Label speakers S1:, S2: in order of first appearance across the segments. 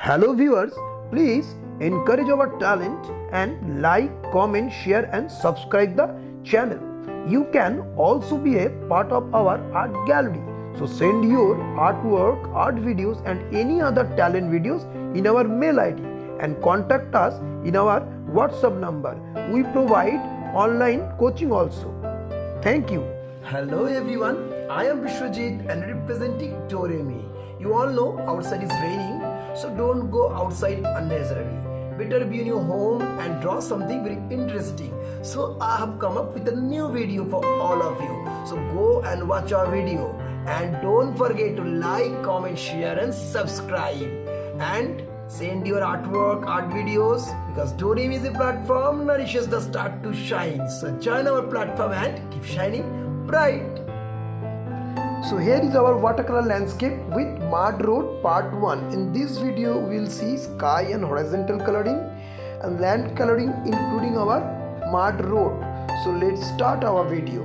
S1: Hello viewers, please encourage our talent and like, comment, share and subscribe the channel. You can also be a part of our art gallery. So send your artwork, art videos and any other talent videos in our mail ID and contact us in our WhatsApp number. We provide online coaching also. Thank you.
S2: Hello everyone, I am Vishwajit and representing Doremi. You all know outside is raining, so don't go outside unnecessarily. Better be in your home and draw something very interesting. So I have come up with a new video for all of you. So go and watch our video and don't forget to like, comment, share and subscribe. And send your artwork, art videos because Doremi is a platform nourishes the star to shine. So join our platform and keep shining bright.
S1: So here is our watercolor landscape with mud road part 1. In this video we will see sky and horizontal coloring and land coloring including our mud road. So let's start our video.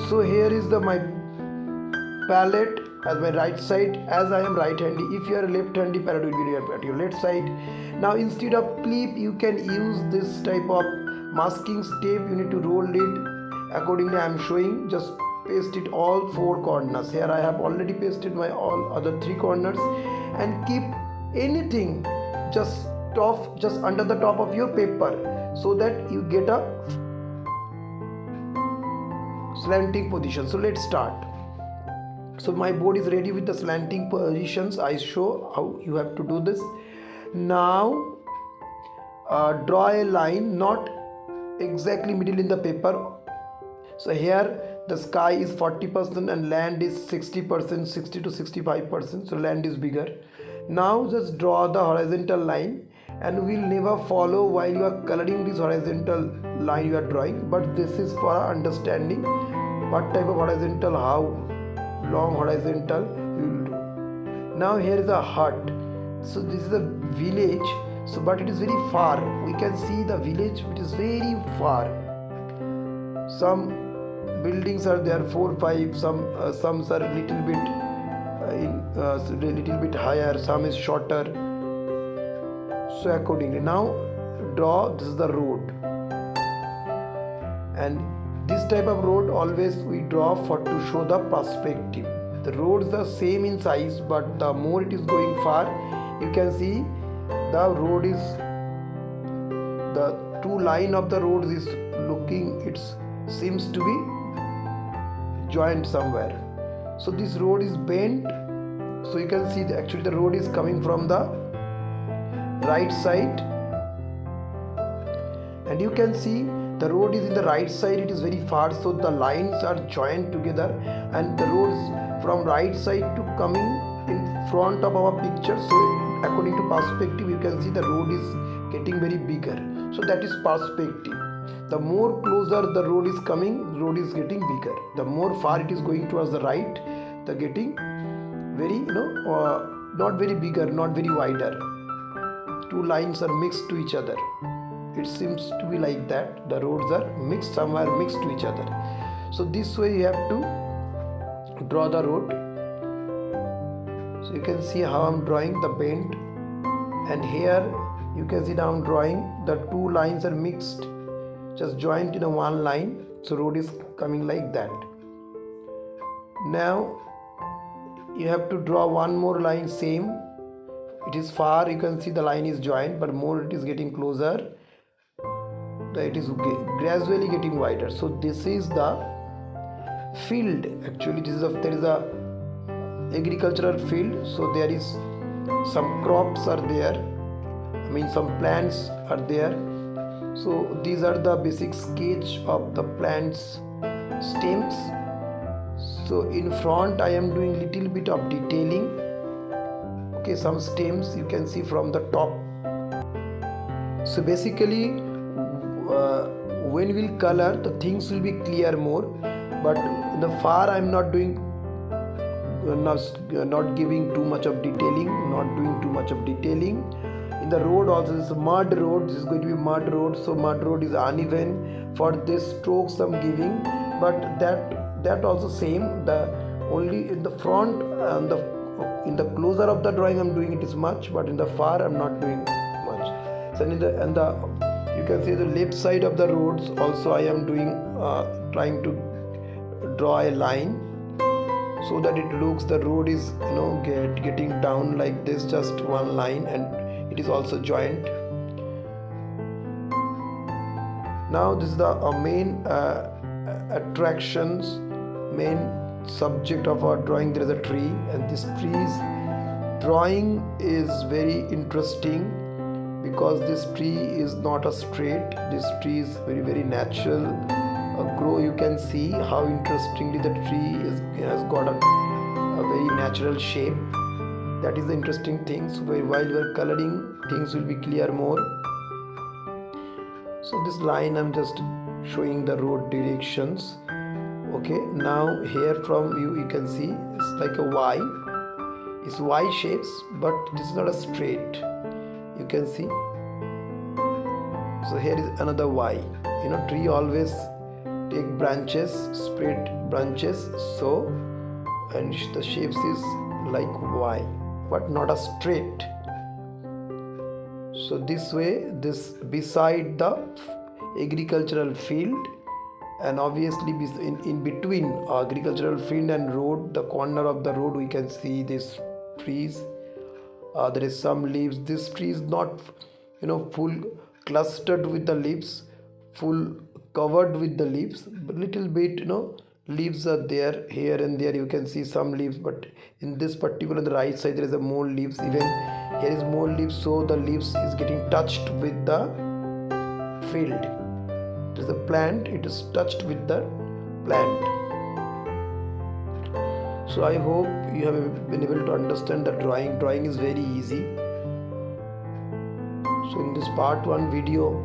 S1: So here is my palette at my right side as I am right handy. If you are left handy, palette will be at your left side. Now instead of clip you can use this type of masking step. You need to roll it accordingly. I am showing, just paste it all 4 corners. Here I have already pasted my all other 3 corners and keep anything just under the top of your paper so that you get a slanting position. So let's start. So my board is ready with the slanting positions. I show how you have to do this. Now draw a line not exactly middle in the paper. So here the sky is 40% and land is 60%, 60 to 65%. So land is bigger. Now just draw the horizontal line and we'll never follow while you are coloring this horizontal line you are drawing. But this is for understanding what type of horizontal, how long horizontal you will do. Now here is a hut. So this is a village. So but it is very far. We can see the village which is very far. Some buildings are there 4 5, some are little bit higher, some is shorter. So accordingly, now draw, this is the road, and this type of road always we draw to show the perspective. The roads are same in size, but the more it is going far, you can see the road is, the 2 line of the roads is looking, it seems to be joined somewhere. So this road is bent. So you can see actually the road is coming from the right side, and you can see the road is in the right side, it is very far. So the lines are joined together and the roads from right side to coming in front of our picture. So according to perspective you can see the road is getting very bigger. So that is perspective. The more closer the road is coming, road is getting bigger. The more far it is going towards the right, the getting very not very bigger, not very wider. 2 lines are mixed to each other. It seems to be like that. The roads are mixed, somewhere mixed to each other. So this way you have to draw the road. So you can see how I am drawing the bend, and here you can see now I am drawing the 2 lines are mixed, just joined in a 1 line. So road is coming like that. Now you have to draw 1 more line, same. It is far, you can see the line is joined, but more it is getting closer, it is gradually getting wider. So this is the field. Actually there is a agricultural field. So there is some crops are there, some plants are there. So these are the basic sketch of the plants stems. So in front I am doing little bit of detailing. Okay, some stems you can see from the top. So basically when we'll color, the things will be clear more, but in the far I am not doing not giving too much of detailing, not doing too much of detailing. In the road also, this is mud road, this is going to be mud road. So mud road is uneven. For this strokes I'm giving, but that also same. The only in the front and the in the closer of the drawing I'm doing it is much, but in the far I'm not doing much. So in the you can see the left side of the roads also I am doing trying to draw a line so that it looks the road is getting down like this, just one line, and it is also joint. Now this is the main attractions, main subject of our drawing. There is a tree, and this tree's drawing is very interesting because this tree is not a straight. This tree is very natural grow. You can see how interestingly the tree has got a very natural shape. That is the interesting thing. So while we are coloring, things will be clear more. So this line I'm just showing the road directions. Okay, now here from you can see it's like a Y. It's Y shapes, but this is not a straight. You can see. So here is another Y. Tree always take branches, spread branches, so, and the shapes is like Y, but not a straight. So this way, this beside the agricultural field, and obviously in between agricultural field and road, the corner of the road, we can see these trees. There is some leaves. This tree is not full clustered with the leaves, full covered with the leaves, but little bit leaves are there here and there. You can see some leaves, but in this particular the right side there is a more leaves. Even here is more leaves, so the leaves is getting touched with the field. It is a plant, it is touched with the plant. So I hope you have been able to understand the drawing. Drawing is very easy. So in this part 1 video,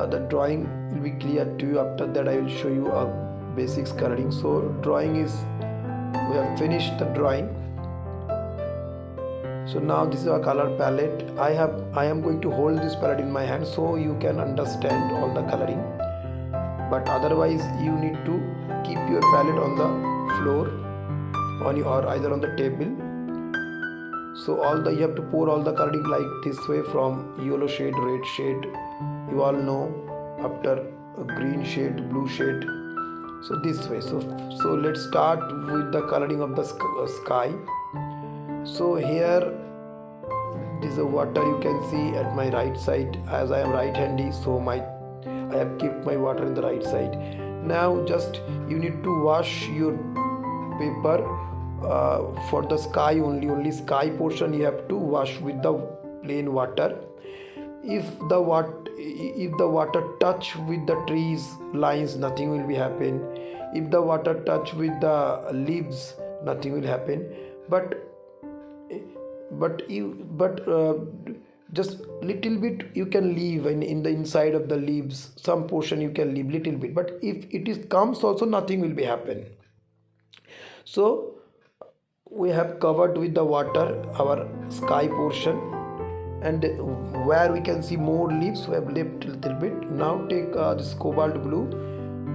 S1: the drawing will be clear to you. After that I will show you a basics coloring. So drawing is, we have finished the drawing. So now this is a color palette. I am going to hold this palette in my hand so you can understand all the coloring, but otherwise you need to keep your palette on the floor or either on the table. So you have to pour all the coloring like this way, from yellow shade, red shade, you all know, after a green shade, blue shade. So this way. So let's start with the coloring of the sky. So here this is the water. You can see at my right side, as I am right handy, so I have kept my water in the right side. Now just you need to wash your paper for the sky only sky portion you have to wash with the plain water. If the water touch with the trees lines, nothing will be happen. If the water touch with the leaves, nothing will happen. But just little bit you can leave in the inside of the leaves. Some portion you can leave little bit, but if it comes also, nothing will be happen. So we have covered with the water our sky portion, and where we can see more leaves, we have left a little bit. Now take this cobalt blue,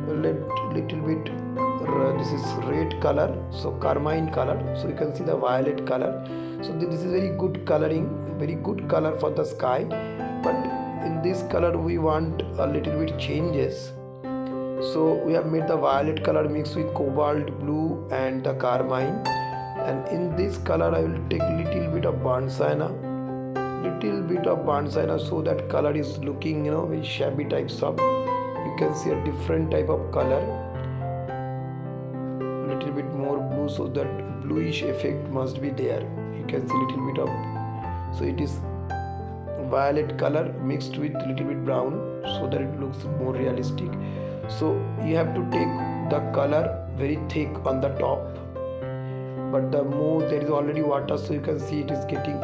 S1: left little bit. This is red color, so carmine color. So you can see the violet color. So this is very good coloring, very good color for the sky. But in this color we want a little bit changes. So we have made the violet color mixed with cobalt blue and the carmine. And in this color I will take little bit of burnt sienna, so that color is looking very shabby types of. You can see a different type of color, little bit more blue, so that bluish effect must be there. You can see little bit of, so it is violet color mixed with little bit brown, so that it looks more realistic. So you have to take the color very thick on the top, but the more there is already water, so you can see it is getting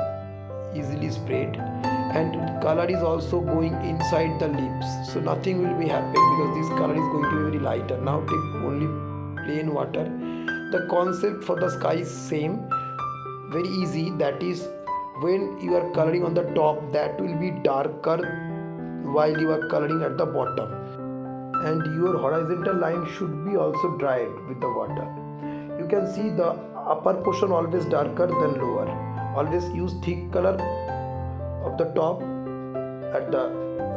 S1: easily sprayed, and color is also going inside the leaves, so nothing will be happening because this color is going to be very lighter. Now take only plain water. The concept for the sky is same, very easy. That is, when you are coloring on the top, that will be darker while you are coloring at the bottom, and your horizontal line should be also dried with the water. You can see the upper portion always darker than lower. Always use thick color of the top at the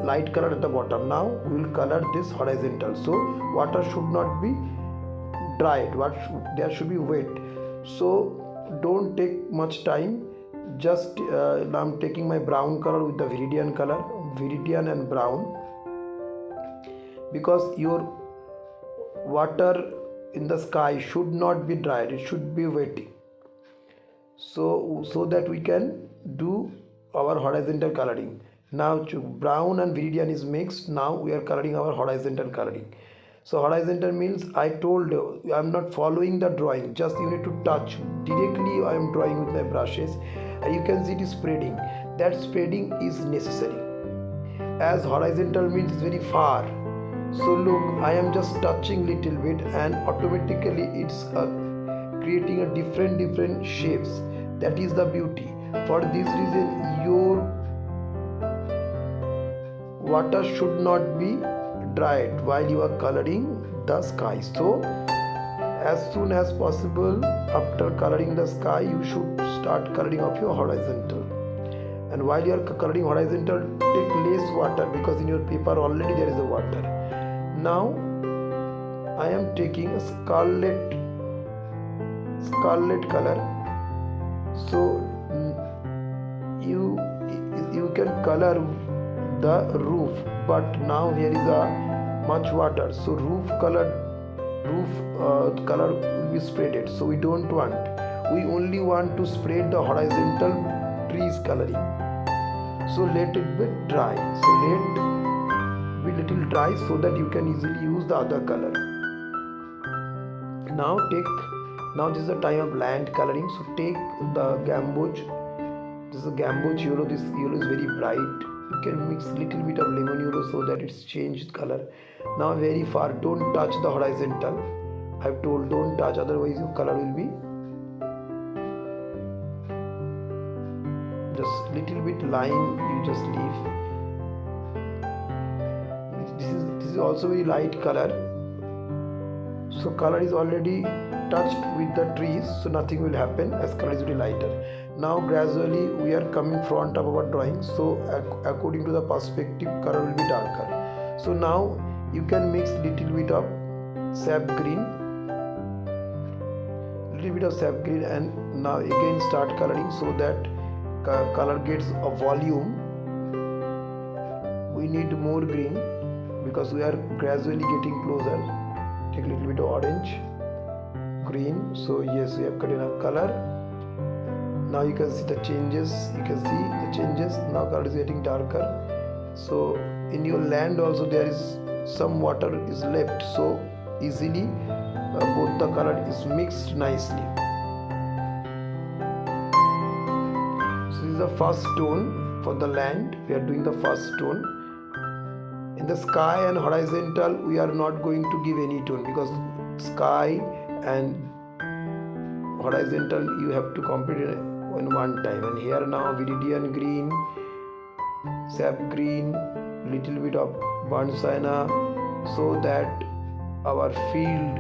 S1: light color at the bottom. Now we will color this horizontal. So water should not be dried, there should be wet. So don't take much time. Just now I'm taking my brown color with the viridian color, viridian and brown, because your water in the sky should not be dried, it should be wet, so that we can do our horizontal coloring. Now brown and viridian is mixed. Now we are coloring our horizontal coloring. So horizontal means, I told you, I am not following the drawing, just you need to touch directly. I am drawing with my brushes and you can see it is spreading. That spreading is necessary, as horizontal means very far. So look, I am just touching little bit and automatically it's creating a different shapes. That is the beauty. For this reason, your water should not be dried while you are coloring the sky. So as soon as possible after coloring the sky, you should start coloring of your horizontal. And while you are coloring horizontal, take less water, because in your paper already there is a water. Now I am taking a scarlet color. So you can color the roof, but now here is a much water, so roof color will be spreaded. So we don't want, we only want to spread the horizontal trees coloring. So let it be dry. So let be little dry so that you can easily use the other color. Now this is the time of land coloring. So take the gamboge. This is a gamboge yellow. This yellow is very bright. You can mix little bit of lemon yellow so that it's changed color. Now very far, don't touch the horizontal. I've told don't touch, otherwise your color will be just little bit line, you just leave. This is also very light color. So color is already touched with the trees, so nothing will happen as color is very lighter. Now gradually we are coming front of our drawing, so according to the perspective, color will be darker. So now you can mix little bit of sap green, and now again start coloring so that color gets a volume. We need more green because we are gradually getting closer. Take a little bit of orange, green. So yes, we have got enough color. Now you can see the changes. Now color is getting darker. So in your land also there is some water is left, so easily both the color is mixed nicely. So this is the first tone for the land. We are doing the first tone. In the sky and horizontal, we are not going to give any tone, because sky and horizontal you have to complete it in one time. And here now viridian green, sap green, little bit of burnt sienna, so that our field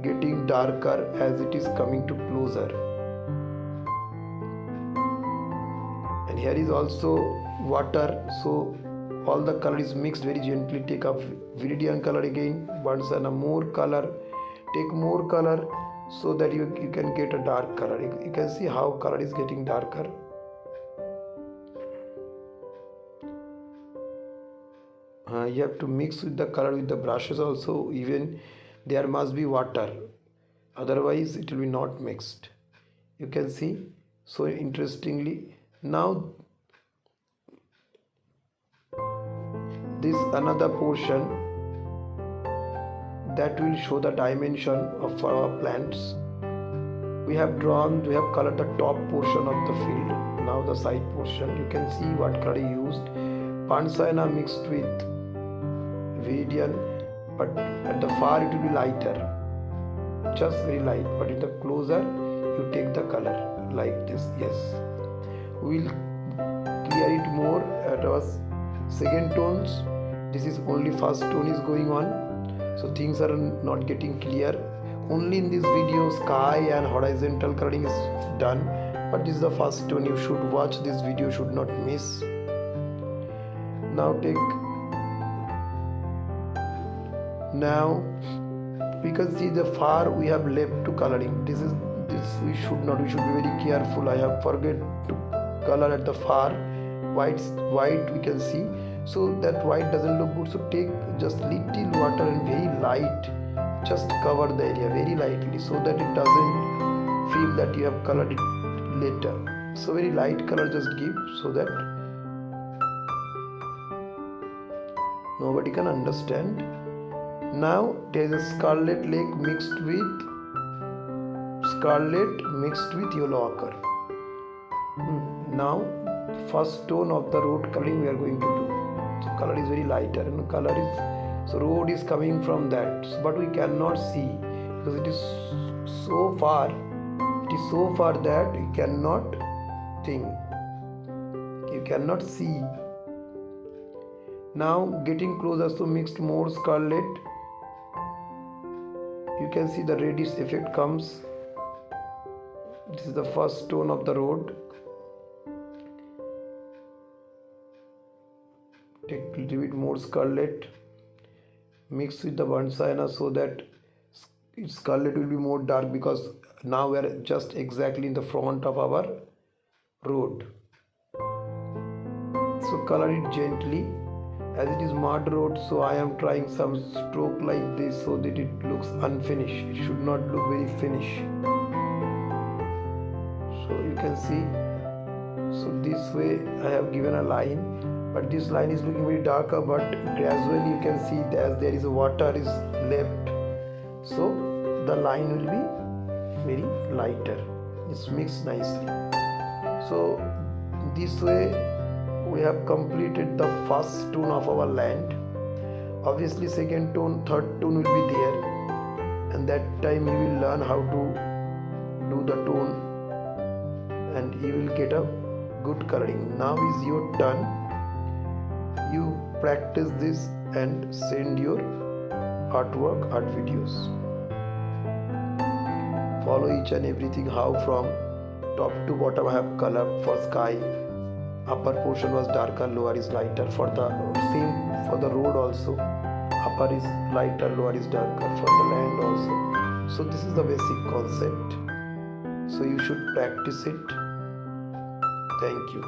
S1: getting darker as it is coming to closer. And here is also water, so all the color is mixed very gently. Take up viridian color again, burnt sienna, more color, take more color, so that you can get a dark color. You can see how color is getting darker. You have to mix with the color with the brushes also. Even there must be water, otherwise it will be not mixed. You can see so interestingly. Now this another portion that will show the dimension of our plants. We have colored the top portion of the field. Now the side portion, you can see what color I used. Burnt sienna mixed with viridian, but at the far it will be lighter, just very light, but in the closer you take the color like this. Yes, we will clear it more at our second tones. This is only first tone is going on, so things are not getting clear. only in this video sky and horizontal coloring is done, but this is the first one. You should watch this video, should not miss. Now we can see the far we have left to coloring. This we should be very careful. I have forget to color at the far white we can see, so that white doesn't look good. So take just little water and very light, just cover the area very lightly, so that it doesn't feel that you have colored it later. So very light color just give, so that nobody can understand. Now there is a scarlet lake mixed with yellow ochre. Now first tone of the road coloring we are going to do. So color is very lighter, and color is, so road is coming from that, but we cannot see because it is so far. It is so far that you cannot think. You cannot see. Now getting closer, so mixed more scarlet. You can see the reddish effect comes. This is the first tone of the road. Take a little bit more scarlet, mix with the burnt sienna, so that scarlet will be more dark, because now we are just exactly in the front of our road. So color it gently, as it is mud road, so I am trying some stroke like this, so that it looks unfinished. It should not look very finished. So you can see, so this way I have given a line, but this line is looking very darker, but gradually you can see as there is water is left, so the line will be very lighter. It's mixed nicely. So this way we have completed the first tone of our land. Obviously second tone, third tone will be there, and that time you will learn how to do the tone and you will get a good coloring. Now is your turn. You practice this and send your art videos. Follow each and everything, how from top to bottom I have colored. For sky, upper portion was darker, lower is lighter. For the same for the road also, upper is lighter, lower is darker. For the land also. So this is the basic concept. So you should practice it. Thank you.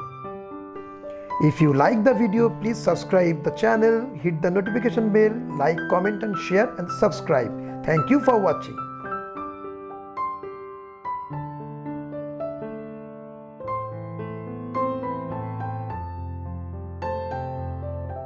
S1: If you like the video, please subscribe the channel, hit the notification bell, like, comment and share and subscribe. Thank you for watching.